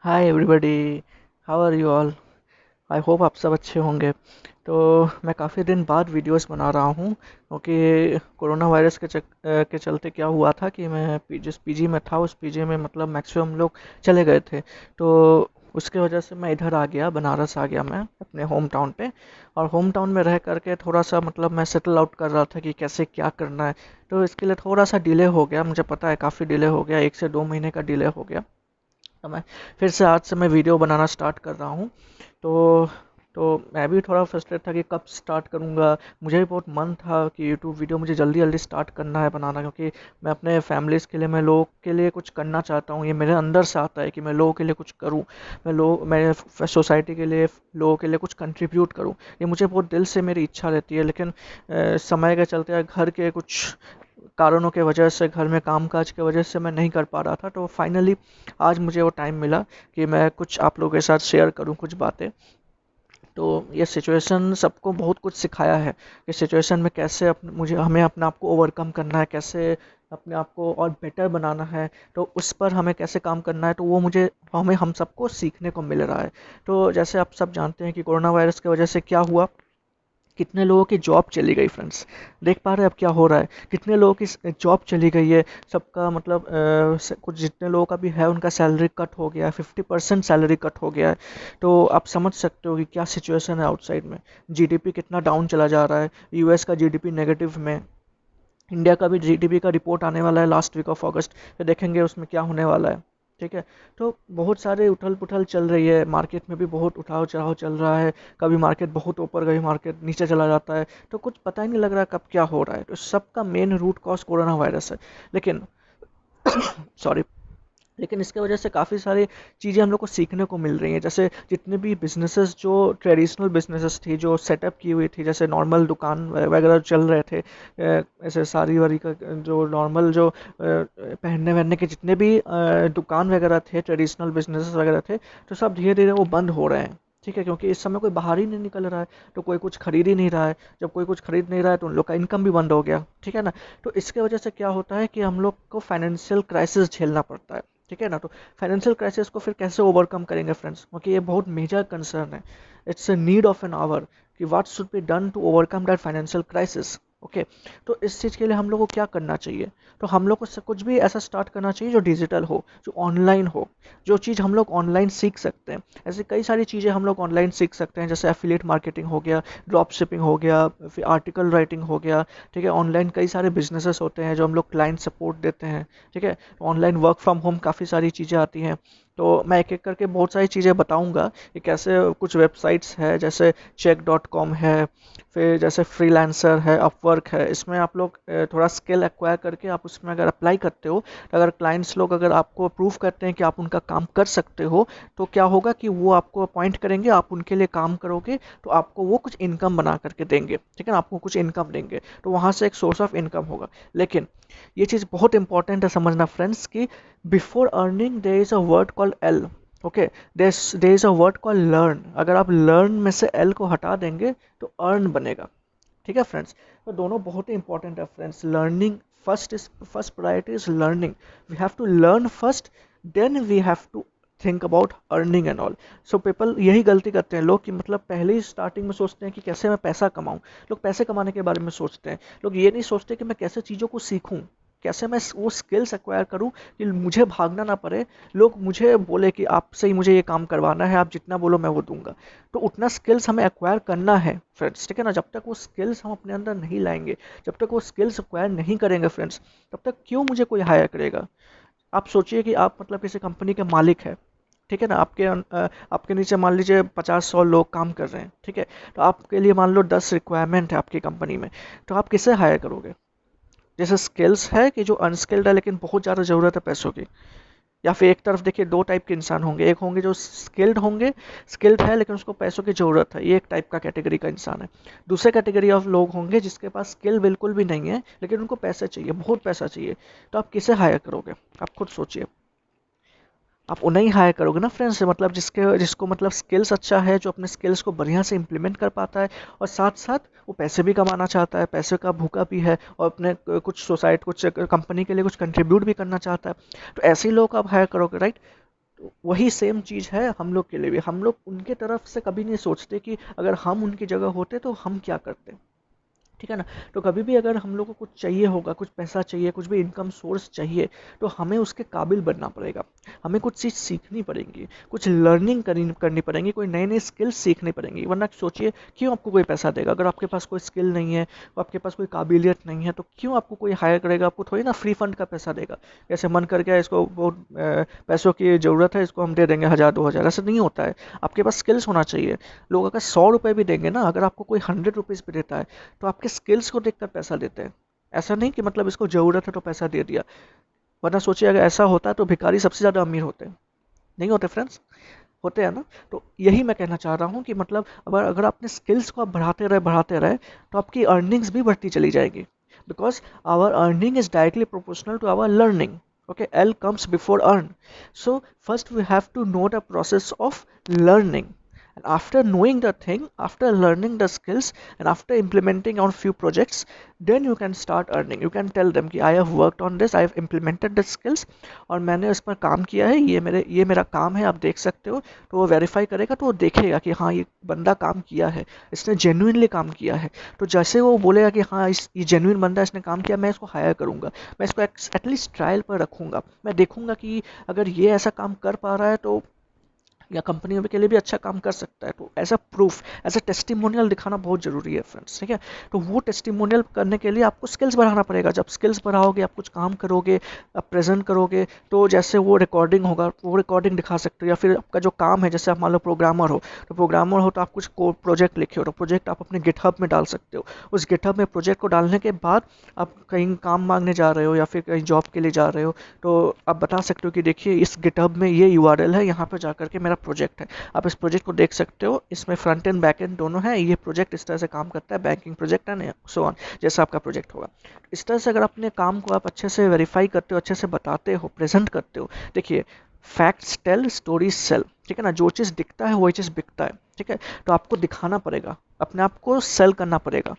Hi everybody, how are you all. I hope आप सब अच्छे होंगे। तो मैं काफ़ी दिन बाद वीडियोस बना रहा हूँ क्योंकि कोरोना वायरस के चलते क्या हुआ था कि मैं जिस पीजी में था उस पीजी में मतलब मैक्सिमम लोग चले गए थे। तो उसके वजह से मैं इधर आ गया, बनारस आ गया मैं अपने होम टाउन पे। और होम टाउन में रह करके थोड़ा सा मतलब मैं सेटल आउट कर रहा था कि कैसे क्या करना है। तो इसके लिए थोड़ा सा डिले हो गया, मुझे पता है काफ़ी डिले हो गया, 1 से 2 महीने का डिले हो गया। तो मैं फिर से आज से मैं वीडियो बनाना स्टार्ट कर रहा हूँ। तो तो मैं भी थोड़ा फ्रस्ट्रेट था कि कब स्टार्ट करूँगा। मुझे भी बहुत मन था कि यूट्यूब वीडियो मुझे जल्दी जल्दी स्टार्ट करना है बनाना, क्योंकि मैं अपने फैमिलीज़ के लिए, मैं लोगों के लिए कुछ करना चाहता हूँ। ये मेरे अंदर से आता है कि मैं लोगों के लिए कुछ करूँ। मैं सोसाइटी के लिए, लोगों के लिए कुछ कंट्रीब्यूट करूँ। ये मुझे बहुत दिल से मेरी इच्छा रहती है, लेकिन समय के चलते घर के कुछ कारणों के वजह से, घर में कामकाज के वजह से मैं नहीं कर पा रहा था। तो फाइनली आज मुझे वो टाइम मिला कि मैं कुछ आप लोगों के साथ शेयर करूं कुछ बातें। तो ये सिचुएशन सबको बहुत कुछ सिखाया है। इस सिचुएशन में कैसे मुझे हमें अपने आप को ओवरकम करना है, कैसे अपने आप को और बेटर बनाना है। तो उस पर हमें कैसे काम करना है, तो वो मुझे हमें हम सबको सीखने को मिल रहा है। तो जैसे आप सब जानते हैं कि कोरोना वायरस की वजह से क्या हुआ, कितने लोगों की जॉब चली गई फ्रेंड्स। देख पा रहे हैं अब क्या हो रहा है, कितने लोगों की जॉब चली गई है। सबका मतलब कुछ जितने लोगों का भी है उनका सैलरी कट हो गया है, 50% सैलरी कट हो गया है। तो आप समझ सकते हो कि क्या सिचुएशन है आउटसाइड में। जीडीपी कितना डाउन चला जा रहा है। यूएस का जीडीपी नेगेटिव में, इंडिया का भी जीडीपी का रिपोर्ट आने वाला है लास्ट वीक ऑफ अगस्त, फिर देखेंगे उसमें क्या होने वाला है। ठीक है। तो बहुत सारे उथल पुथल चल रही है, मार्केट में भी बहुत उठाव चढ़ाव चल रहा है। कभी मार्केट बहुत ऊपर, कभी मार्केट नीचे चला जाता है। तो कुछ पता ही नहीं लग रहा कब क्या हो रहा है। तो सबका main root cause corona virus है। लेकिन सॉरी, लेकिन इसके वजह से काफ़ी सारी चीज़ें हम लोग को सीखने को मिल रही हैं। जैसे जितने भी बिजनेसेस जो ट्रेडिशनल बिजनेसेस थी, जो सेटअप की हुई थी, जैसे नॉर्मल दुकान वगैरह चल रहे थे, ऐसे साड़ी वाड़ी का जो नॉर्मल जो पहनने वहनने के जितने भी दुकान वगैरह थे, ट्रेडिशनल बिजनेसेस वगैरह थे, तो सब धीरे धीरे वो बंद हो रहे हैं। ठीक है, क्योंकि इस समय कोई बाहर ही नहीं निकल रहा है, तो कोई कुछ खरीद ही नहीं रहा है। जब कोई कुछ खरीद नहीं रहा है तो उन लोग का इनकम भी बंद हो गया। ठीक है ना। तो इसके वजह से क्या होता है कि हम लोग को फाइनेंशियल क्राइसिस झेलना पड़ता है। ठीक है ना। तो फाइनेंशियल क्राइसिस को फिर कैसे ओवरकम करेंगे फ्रेंड्स, क्योंकि ये बहुत मेजर कंसर्न है। It's a need of an hour कि what should be done to overcome that financial crisis. Okay. तो इस चीज़ के लिए हम लोग को क्या करना चाहिए। तो हम लोग को कुछ भी ऐसा स्टार्ट करना चाहिए जो डिजिटल हो, जो ऑनलाइन हो, जो चीज़ हम लोग ऑनलाइन सीख सकते हैं। ऐसे कई सारी चीज़ें हम लोग ऑनलाइन सीख सकते हैं, जैसे एफिलिएट मार्केटिंग हो गया, ड्रॉप शिपिंग हो गया, फिर आर्टिकल राइटिंग हो गया। ठीक है। ऑनलाइन कई सारे बिजनेसेस होते हैं जो हम लोग क्लाइंट सपोर्ट देते हैं। ठीक है। ऑनलाइन वर्क फ्रॉम होम काफ़ी सारी चीज़ें आती हैं। तो मैं एक एक करके बहुत सारी चीज़ें बताऊंगा कि कैसे। कुछ वेबसाइट्स है जैसे check.com है, फिर जैसे फ्रीलांसर है, अपवर्क है। इसमें आप लोग थोड़ा स्किल एक्वायर करके आप उसमें अगर अप्लाई करते हो, तो अगर क्लाइंट्स लोग अगर आपको अप्रूव करते हैं कि आप उनका काम कर सकते हो, तो क्या होगा कि वो आपको अपॉइंट करेंगे, आप उनके लिए काम करोगे, तो आपको वो कुछ इनकम बना करके देंगे। ठीक है ना, आपको कुछ इनकम देंगे, तो वहाँ से एक सोर्स ऑफ इनकम होगा। लेकिन ये चीज़ बहुत इंपॉर्टेंट है समझना फ्रेंड्स कि before earning there is a word called L. Okay. There is a word called learn. अगर आप लर्न में से एल को हटा देंगे तो अर्न बनेगा। ठीक है फ्रेंड्स। तो दोनों बहुत ही इंपॉर्टेंट है friends. Learning first priority is learning. We have to learn first, then we have to think about earning and all. So people यही गलती करते हैं लोग कि मतलब पहले ही स्टार्टिंग में सोचते हैं कि कैसे मैं पैसा कमाऊं। लोग पैसे कमाने के बारे में सोचते हैं, लोग ये नहीं सोचते कि मैं कैसे चीज़ों को सीखूं, कैसे मैं वो स्किल्स एक्वायर करूं कि मुझे भागना ना पड़े। लोग मुझे बोले कि आपसे ही मुझे ये काम करवाना है, आप जितना बोलो मैं वो दूंगा। तो उतना स्किल्स हमें एक्वायर करना है फ्रेंड्स। ठीक है ना। जब तक वो स्किल्स हम अपने अंदर नहीं लाएंगे, जब तक वो स्किल्स एक्वायर नहीं करेंगे फ्रेंड्स, तब तक क्यों मुझे कोई हायर करेगा। आप सोचिए कि आप मतलब किसी कंपनी के मालिक है। ठीक है ना। आपके नीचे मान लीजिए 50-100 लोग काम कर रहे हैं। ठीक है। तो आपके लिए मान लो 10 रिक्वायरमेंट है आपकी कंपनी में, तो आप किसे हायर करोगे। जैसे स्किल्स है कि जो अनस्किल्ड है लेकिन बहुत ज़्यादा ज़रूरत है पैसों की। या फिर एक तरफ देखिए, दो टाइप के इंसान होंगे। एक होंगे जो स्किल्ड होंगे, स्किल्ड है लेकिन उसको पैसों की ज़रूरत है, ये एक टाइप का कैटेगरी का इंसान है। दूसरे कैटेगरी ऑफ लोग होंगे जिसके पास स्किल बिल्कुल भी नहीं है लेकिन उनको पैसे चाहिए, बहुत पैसा चाहिए। तो आप किसे हायर करोगे, आप खुद सोचिए। आप उन्हें ही हायर करोगे ना फ्रेंड्स, मतलब जिसको मतलब स्किल्स अच्छा है, जो अपने स्किल्स को बढ़िया से इम्प्लीमेंट कर पाता है, और साथ साथ वो पैसे भी कमाना चाहता है, पैसे का भूखा भी है, और अपने कुछ कंपनी के लिए कुछ कंट्रीब्यूट भी करना चाहता है। तो ऐसे ही लोग आप हायर करोगे, राइट। तो वही सेम चीज़ है हम लोग के लिए भी। हम लोग उनके तरफ से कभी नहीं सोचते कि अगर हम उनकी जगह होते तो हम क्या करते, ठीक है ना। तो कभी भी अगर हम लोग को कुछ चाहिए होगा, कुछ पैसा चाहिए, कुछ भी इनकम सोर्स चाहिए, तो हमें उसके काबिल बनना पड़ेगा। हमें कुछ चीज़ सीखनी पड़ेंगी, कुछ लर्निंग करनी पड़ेंगी, कोई नए नए स्किल्स सीखनी पड़ेंगी। वरना सोचिए क्यों आपको कोई पैसा देगा अगर आपके पास कोई स्किल नहीं है, आपके पास कोई काबिलियत नहीं है, तो क्यों आपको कोई हायर करेगा। आपको थोड़ी ना फ्री फंड का पैसा देगा, जैसे मन कर गया इसको बहुत पैसों की ज़रूरत है इसको हम दे देंगे 1000 2000, ऐसा नहीं होता है। आपके पास स्किल्स होना चाहिए। लोग अगर 100 रुपये भी देंगे ना, अगर आपको कोई 100 रुपीज़ भी देता है, तो आपके स्किल्स को देखकर पैसा देते हैं। ऐसा नहीं कि मतलब इसको ज़रूरत है तो पैसा दे दिया। वरना सोचिए अगर ऐसा होता है तो भिखारी सबसे ज़्यादा अमीर होते हैं, नहीं होते फ्रेंड्स, होते हैं ना। तो यही मैं कहना चाह रहा हूँ कि मतलब अगर अपने स्किल्स को आप बढ़ाते रहे तो आपकी अर्निंग्स भी बढ़ती चली जाएगी। Because our earning is directly proportional to our learning. Okay, L comes before earn. So first we have to know the process of learning. And after knowing the thing, after learning the skills, and after implementing on few projects, then you can start earning. You can tell them कि I have worked on this, I have implemented the skills, और मैंने उस पर काम किया है, ये मेरा काम है, आप देख सकते हो। तो वो वेरीफाई करेगा, तो वो देखेगा कि हाँ ये बंदा काम किया है, इसने जेन्युइनली काम किया है। तो जैसे वो बोलेगा कि हाँ ये जेन्युइन बंदा इसने काम किया, मैं इसको हायर करूँगा, मैं इसको एटलीस्ट ट्रायल पर रखूँगा, मैं देखूँगा कि अगर ये ऐसा काम कर पा रहा है तो या कंपनी के लिए भी अच्छा काम कर सकता है। तो as a proof, as a testimonial दिखाना बहुत ज़रूरी है फ्रेंड्स, ठीक है। तो वो टेस्टिमोनियल करने के लिए आपको स्किल्स बढ़ाना पड़ेगा। जब स्किल्स बढ़ाओगे, आप कुछ काम करोगे, आप प्रेजेंट करोगे, तो जैसे वो रिकॉर्डिंग होगा, वो रिकॉर्डिंग दिखा सकते हो। या फिर आपका जो काम है, जैसे आप मान लो प्रोग्रामर हो, तो प्रोग्रामर हो तो आप कुछ प्रोजेक्ट लिखे हो, तो प्रोजेक्ट आप अपने गिटहब में डाल सकते हो। उस गिटहब में प्रोजेक्ट को डालने के बाद आप कहीं काम मांगने जा रहे हो या फिर कहीं जॉब के लिए जा रहे हो, तो आप बता सकते हो कि देखिए इस गिटहब में ये यूआरएल है, यहाँ पर जाकर के मेरा प्रोजेक्ट है, आप इस प्रोजेक्ट को देख सकते हो, इसमें फ्रंट एंड बैक एंड दोनों है, ये प्रोजेक्ट इस तरह से काम करता है, बैंकिंग प्रोजेक्ट है, सो ऑन, जैसा आपका प्रोजेक्ट होगा। इस तरह से अगर अपने काम को आप अच्छे से वेरीफाई करते हो, अच्छे से बताते हो, प्रेजेंट करते हो। देखिए, फैक्ट्स टेल, स्टोरीज सेल, ठीक है ना। जो चीज़ दिखता है वही चीज़ बिकता है, ठीक है। तो आपको दिखाना पड़ेगा, अपने आप को सेल करना पड़ेगा,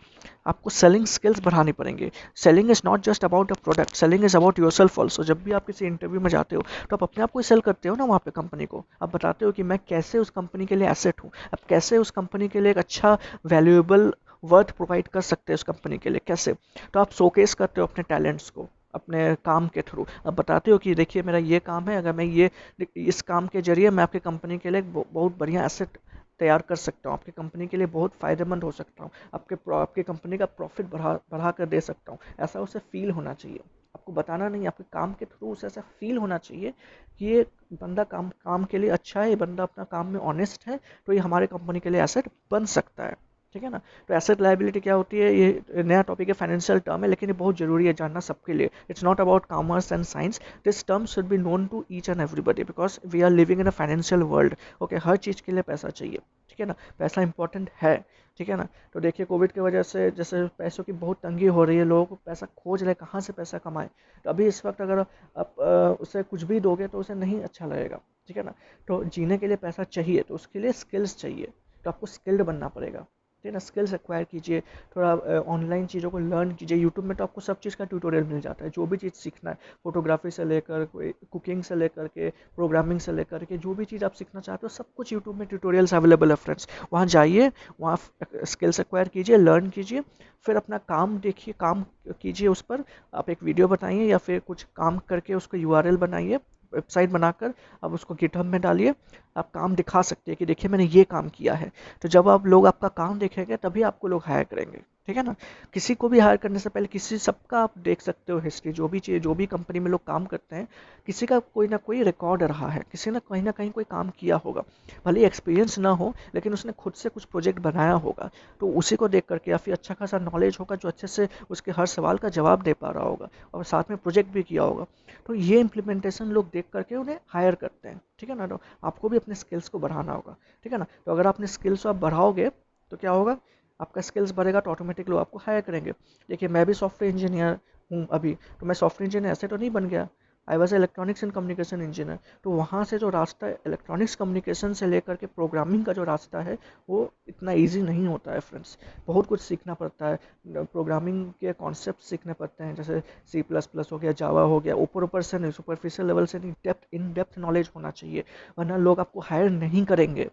आपको सेलिंग स्किल्स बढ़ानी पड़ेंगी। Selling is not just about a product, selling is about your self also. जब भी आप किसी इंटरव्यू में जाते हो, तो आप अपने आप को सेल करते हो ना वहाँ पे कंपनी को। आप बताते हो कि मैं कैसे उस कंपनी के लिए एसेट हूँ, आप कैसे उस कंपनी के लिए एक अच्छा वैल्यूएबल वर्थ प्रोवाइड कर सकते हैं उस कंपनी के लिए, कैसे। तो आप शोकेस करते हो अपने टैलेंट्स को अपने काम के थ्रू। आप बताते हो कि देखिए मेरा ये काम है, अगर मैं ये इस काम के जरिए मैं आपकी कंपनी के लिए एक बहुत बढ़िया एसेट तैयार कर सकता हूँ, आपकी कंपनी के लिए बहुत फ़ायदेमंद हो सकता हूँ, आपके कंपनी का प्रॉफिट बढ़ा कर दे सकता हूँ। ऐसा उसे फील होना चाहिए, आपको बताना नहीं, आपके काम के थ्रू उसे ऐसा फील होना चाहिए कि ये बंदा काम काम के लिए अच्छा है, ये बंदा अपना काम में ऑनेस्ट है, तो ये हमारे कंपनी के लिए एसेट बन सकता है, ठीक है ना। तो एसेट लायबिलिटी क्या होती है, ये नया टॉपिक है, फाइनेंशियल टर्म है, लेकिन ये बहुत जरूरी है जानना सबके लिए। It's not about commerce and science, this term should be known to each and everybody, because we are living in a financial world. Okay, हर चीज़ के लिए पैसा चाहिए, ठीक है ना, पैसा इंपॉर्टेंट है, ठीक है ना। तो देखिए कोविड की वजह से जैसे पैसों की बहुत तंगी हो रही है, लोग पैसा खोज रहे, कहाँ से पैसा कमाए। तो अभी इस वक्त अगर आप उसे कुछ भी दोगे तो उसे नहीं अच्छा लगेगा, ठीक है ना। तो जीने के लिए पैसा चाहिए, तो उसके लिए स्किल्स चाहिए, तो आपको स्किल्ड बनना पड़ेगा, ठीक है ना। स्किल्स एक्वायर कीजिए, थोड़ा ऑनलाइन चीज़ों को लर्न कीजिए। यूट्यूब में तो आपको सब चीज़ का ट्यूटोरियल मिल जाता है, जो भी चीज़ सीखना है, फोटोग्राफी से लेकर कोई कुकिंग से लेकर के प्रोग्रामिंग से लेकर के जो भी चीज़ आप सीखना चाहते हो, सब कुछ यूट्यूब में ट्यूटोरियल्स अवेलेबल है फ्रेंड्स। वहाँ जाइए, वहाँ स्किल्स एक्वायर कीजिए, लर्न कीजिए, फिर अपना काम देखिए, काम कीजिए उस पर। आप एक वीडियो बताइए या फिर कुछ काम करके उसको यूआरएल बनाइए, वेबसाइट बनाकर आप उसको गिटहब में डालिए। आप काम दिखा सकते हैं कि देखिए मैंने ये काम किया है। तो जब आप लोग आपका काम देखेंगे तभी आपको लोग हायर करेंगे, ठीक है ना। किसी को भी हायर करने से पहले किसी सबका आप देख सकते हो हिस्ट्री, जो भी चीज़, जो भी कंपनी में लोग काम करते हैं, किसी का कोई ना कोई रिकॉर्ड रहा है, किसी ने कहीं ना कहीं कोई काम किया होगा, भले एक्सपीरियंस ना हो, लेकिन उसने खुद से कुछ प्रोजेक्ट बनाया होगा, तो उसी को देख करके या फिर अच्छा खासा नॉलेज होगा जो अच्छे से उसके हर सवाल का जवाब दे पा रहा होगा, और साथ में प्रोजेक्ट भी किया होगा। तो ये इम्प्लीमेंटेशन लोग देख करके उन्हें हायर करते हैं, ठीक है ना। तो आपको भी अपने स्किल्स को बढ़ाना होगा, ठीक है ना। तो अगर अपने स्किल्स को आप बढ़ाओगे तो क्या होगा, आपका स्किल्स बढ़ेगा तो ऑटोमेटिक लोग आपको हायर करेंगे। देखिए मैं भी सॉफ्टवेयर इंजीनियर हूँ अभी, तो मैं सॉफ्टवेयर इंजीनियर ऐसे तो नहीं बन गया, I was electronics and communication engineer. तो वहाँ से जो रास्ता इलेक्ट्रॉनिक्स कम्युनिकेशन से लेकर के प्रोग्रामिंग का जो रास्ता है वो इतना ईजी नहीं होता है फ्रेंड्स। बहुत कुछ सीखना पड़ता है, प्रोग्रामिंग के कॉन्सेप्ट सीखने पड़ते हैं, जैसे C++ हो गया, जावा हो गया। ऊपर ऊपर से नहीं, सुपरफिशियल लेवल से नहीं, डेप्थ इन डेप्थ नॉलेज होना चाहिए, वरना लोग आपको हायर नहीं करेंगे।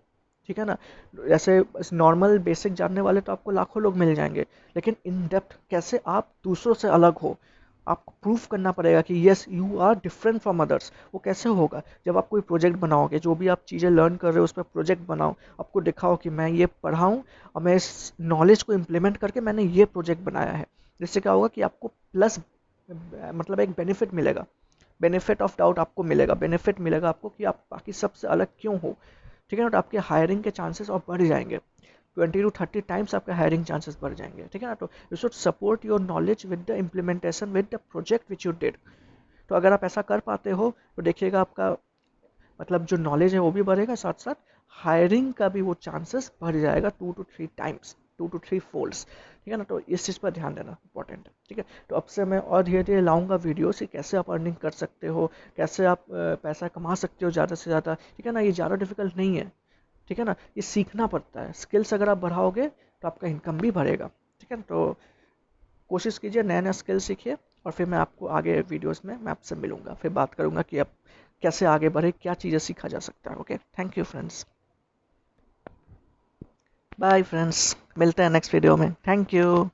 ठीक है ना। जैसे नॉर्मल बेसिक जानने वाले तो आपको लाखों लोग मिल जाएंगे, लेकिन इन डेप्थ कैसे आप दूसरों से अलग हो, आपको प्रूफ करना पड़ेगा कि yes you are different from others. वो कैसे होगा? जब आप कोई प्रोजेक्ट बनाओगे, जो भी आप चीज़ें लर्न कर रहे हो उस पर प्रोजेक्ट बनाओ, आपको दिखाओ कि मैं ये पढ़ा हूँ और मैं इस नॉलेज को इम्प्लीमेंट करके मैंने ये प्रोजेक्ट बनाया है। जिससे क्या होगा कि आपको प्लस मतलब एक बेनिफिट मिलेगा, बेनिफिट ऑफ डाउट आपको मिलेगा, बेनिफिट मिलेगा आपको कि आप बाकी सबसे अलग क्यों हो। ठीक है ना। तो आपके हायरिंग के चांसेस और बढ़ जाएंगे, 20 to 30 टाइम्स आपका हायरिंग चांसेस बढ़ जाएंगे। ठीक है ना। तो you should support your knowledge with the implementation with the project which you did. तो अगर आप ऐसा कर पाते हो तो देखिएगा आपका मतलब जो नॉलेज है वो भी बढ़ेगा, साथ साथ हायरिंग का भी वो चांसेस बढ़ जाएगा 2 to 3 टाइम्स, 2 to 3 फोल्ड्स। ठीक है ना। तो इस चीज़ पर ध्यान देना इंपॉर्टेंट है। ठीक है। तो अब से मैं और धीरे धीरे लाऊंगा वीडियोस कि कैसे आप अर्निंग कर सकते हो, कैसे आप पैसा कमा सकते हो ज़्यादा से ज़्यादा। ठीक है ना। ये ज़्यादा डिफिकल्ट नहीं है। ठीक है ना। ये सीखना पड़ता है, स्किल्स अगर आप बढ़ाओगे तो आपका इनकम भी बढ़ेगा। ठीक है ना। तो कोशिश कीजिए, नया नया स्किल सीखिए, और फिर मैं आपको आगे वीडियोस में मैं आपसे मिलूंगा, फिर बात करूंगा कि अब कैसे आगे बढ़े, क्या चीज़ें सीखा जा सकता है। Okay, thank you friends. Bye friends, मिलते हैं नेक्स्ट वीडियो में। Thank you.